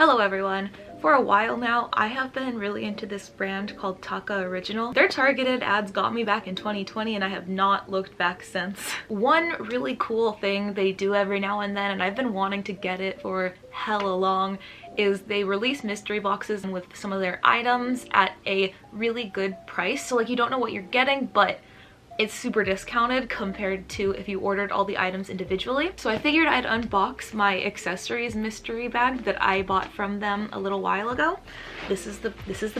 Hello everyone! For a while now, I have been really into this brand called Taka Original. Their targeted ads got me back in 2020 and I have not looked back since. One really cool thing they do every now and then, and I've been wanting to get it for hella long, is they release mystery boxes with some of their items at a really good price. So like you don't know what you're getting, but it's super discounted compared to if you ordered all the items individually. So I figured I'd unbox my accessories mystery bag that I bought from them a little while ago. This is the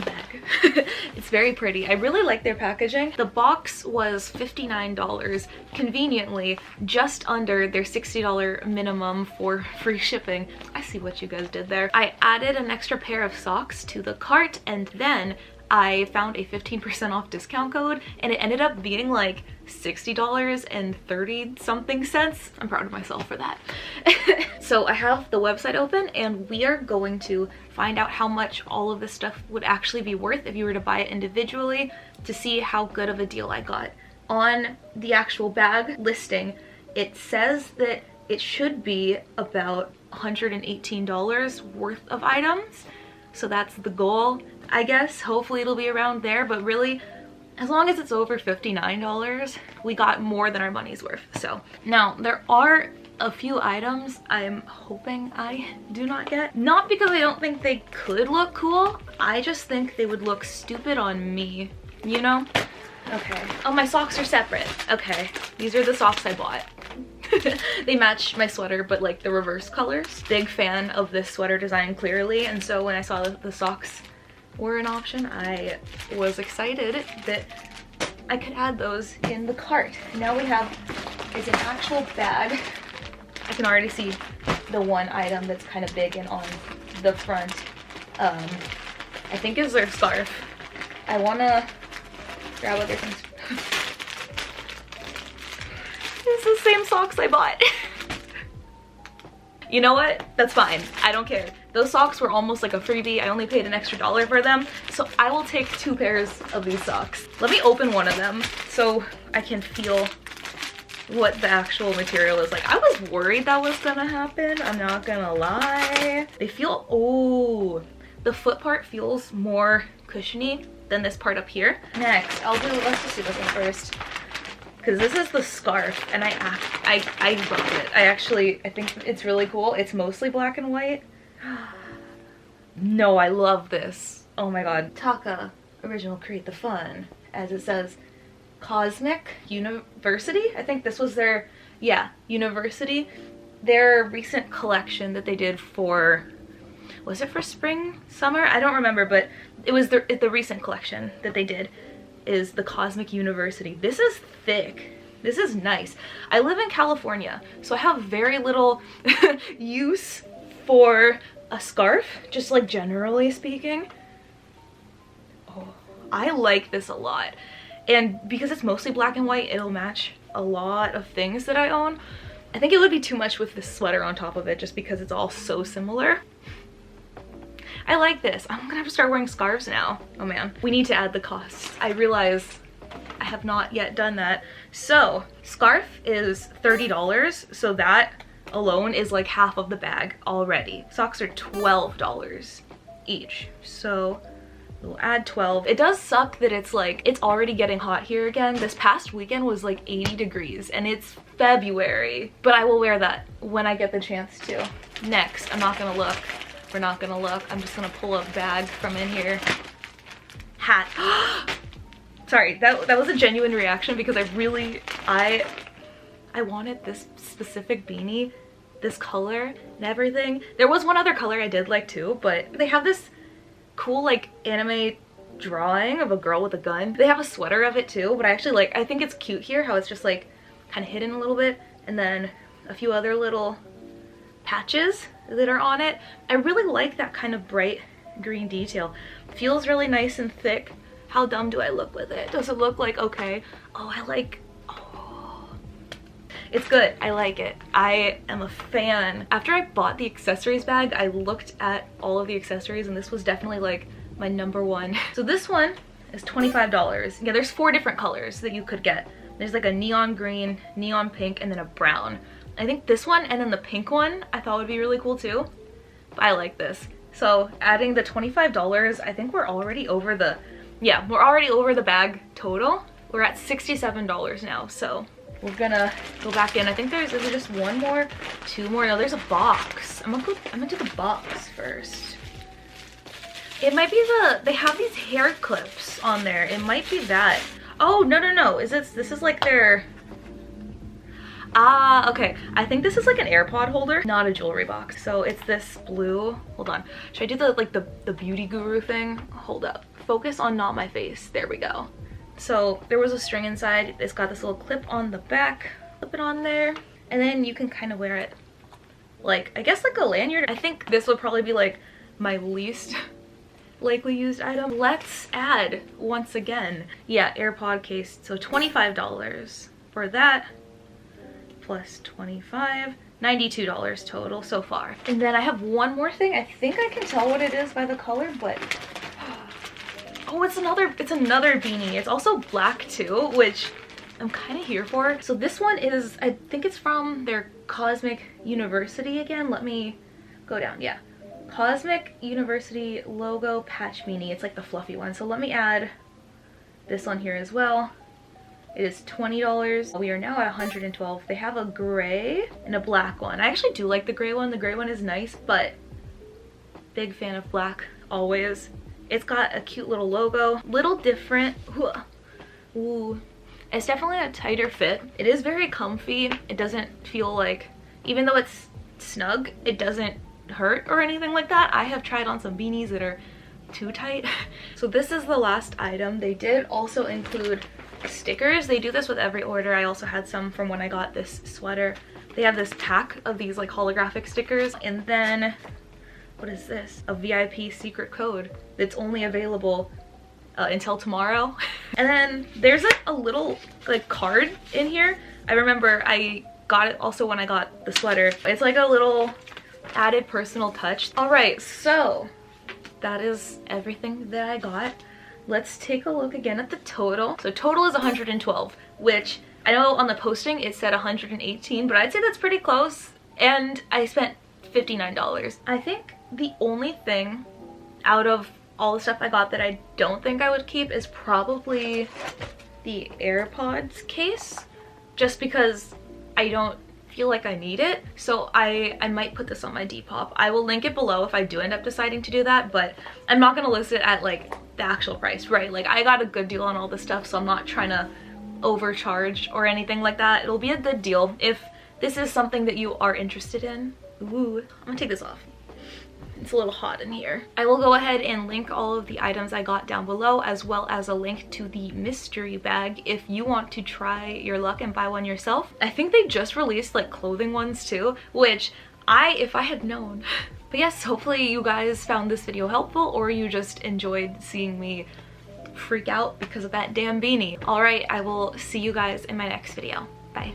bag. It's very pretty. I really like their packaging. The box was $59, conveniently just under their $60 minimum for free shipping. I see what you guys did there. I added an extra pair of socks to the cart, and then I found a 15% off discount code, and it ended up being like $60 and 30 something cents. I'm proud of myself for that. So I have the website open and we are going to find out how much all of this stuff would actually be worth if you were to buy it individually, to see how good of a deal I got. On the actual bag listing, it says that it should be about $118 worth of items. So that's the goal, I guess. Hopefully it'll be around there, but really, as long as it's over $59, we got more than our money's worth. So now there are a few items I'm hoping I do not get. Not because I don't think they could look cool, I just think they would look stupid on me, you know? Okay. Oh, my socks are separate. Okay, these are the socks I bought. They match my sweater, but like the reverse colors. Big fan of this sweater design, clearly, and so when I saw the socks were an option, I was excited that I could add those in the cart. Now we have is an actual bag. I can already see the one item that's kind of big and on the front, I think is their scarf. I want to grab other things. It's the same socks I bought. You know what? That's fine. I don't care. Those socks were almost like a freebie. I only paid an extra $1 for them. So I will take 2 pairs of these socks. Let me open one of them so I can feel what the actual material is like. I was worried that was gonna happen. I'm not gonna lie. They feel, oh, the foot part feels more cushiony than this part up here. Next, let's just do this one first, because this is the scarf, and I love it. I think it's really cool. It's mostly black and white. No, I love this. Oh my god. Taka Original, create the fun. As it says, Cosmic University. I think this was their, yeah, University. Their recent collection that they did for, was it for spring, summer? I don't remember, but it was the recent collection that they did. Is the Cosmic University. This is thick. This is nice. I live in California, so I have very little use for a scarf, just like generally speaking. Oh, I like this a lot. And because it's mostly black and white, it'll match a lot of things that I own. I think it would be too much with this sweater on top of it just because it's all so similar. I like this. I'm gonna have to start wearing scarves now. Oh man. We need to add the costs. I realize I have not yet done that. So, scarf is $30, so that alone is like half of the bag already. Socks are $12 each, so we'll add 12. It does suck that it's like, it's already getting hot here again. This past weekend was like 80 degrees and it's February, but I will wear that when I get the chance to. Next, I'm not gonna look. We're not gonna look. I'm just gonna pull a bag from in here. Hat. Sorry, that was a genuine reaction because I wanted this specific beanie, this color and everything. There was one other color I did like too, but they have this cool like anime drawing of a girl with a gun. They have a sweater of it too, but I think it's cute here how it's just like kind of hidden a little bit, and then a few other little patches that are on it. I really like that kind of bright green detail. Feels really nice and thick. How dumb do I look with it? Does it look like okay? Oh, it's good. I like it. I am a fan. After I bought the accessories bag, I looked at all of the accessories and this was definitely like my #1. So this one is $25. Yeah, there's 4 different colors that you could get. There's like a neon green, neon pink, and then a brown. I think this one and then the pink one I thought would be really cool too. But I like this. So adding the $25, I think we're already over the, yeah, we're already over the bag total. We're at $67 now, so we're gonna go back in. I think is there just one more, two more? No, there's a box. I'm gonna do the box first. It might be they have these hair clips on there. It might be that. Oh, no. This is like their, okay. I think this is like an AirPod holder, not a jewelry box. So it's this blue, hold on. Should I do the beauty guru thing? Hold up, focus on not my face. There we go. So there was a string inside. It's got this little clip on the back. Flip it on there. And then you can kind of wear it like, I guess like a lanyard. I think this would probably be like my least likely used item. Let's add once again. Yeah, AirPod case. So $25 for that. Plus 25, $92 total so far. And then I have one more thing. I think I can tell what it is by the color, but oh, it's another beanie. It's also black too, which I'm kind of here for. So this one is, I think it's from their Cosmic University again. Let me go down. Yeah, Cosmic University logo patch beanie. It's like the fluffy one. So let me add this on here as well. It is $20. We are now at $112. They have a gray and a black one. I actually do like the gray one. The gray one is nice, but big fan of black always. It's got a cute little logo, little different. Ooh, it's definitely a tighter fit. It is very comfy. It doesn't feel like, even though it's snug, it doesn't hurt or anything like that. I have tried on some beanies that are too tight. So this is the last item. They did also include stickers. They do this with every order. I also had some from when I got this sweater. They have this pack of these like holographic stickers, and then what is this? A VIP secret code that's only available until tomorrow. And then there's like a little like card in here. I remember I got it also when I got the sweater. It's like a little added personal touch. All right, so that is everything that I got. Let's take a look again at the total. So total is 112, which I know on the posting it said 118, but I'd say that's pretty close. And I spent $59. I think the only thing out of all the stuff I got that I don't think I would keep is probably the AirPods case, just because I don't feel like I need it. So I might put this on my Depop. I will link it below if I do end up deciding to do that, but I'm not gonna list it at like the actual price, right? Like I got a good deal on all this stuff, so I'm not trying to overcharge or anything like that. It'll be a good deal if this is something that you are interested in. Ooh, I'm gonna take this off. It's a little hot in here. I will go ahead and link all of the items I got down below, as well as a link to the mystery bag if you want to try your luck and buy one yourself. I think they just released like clothing ones too, which if I had known. But yes, hopefully you guys found this video helpful, or you just enjoyed seeing me freak out because of that damn beanie. All right, I will see you guys in my next video. Bye.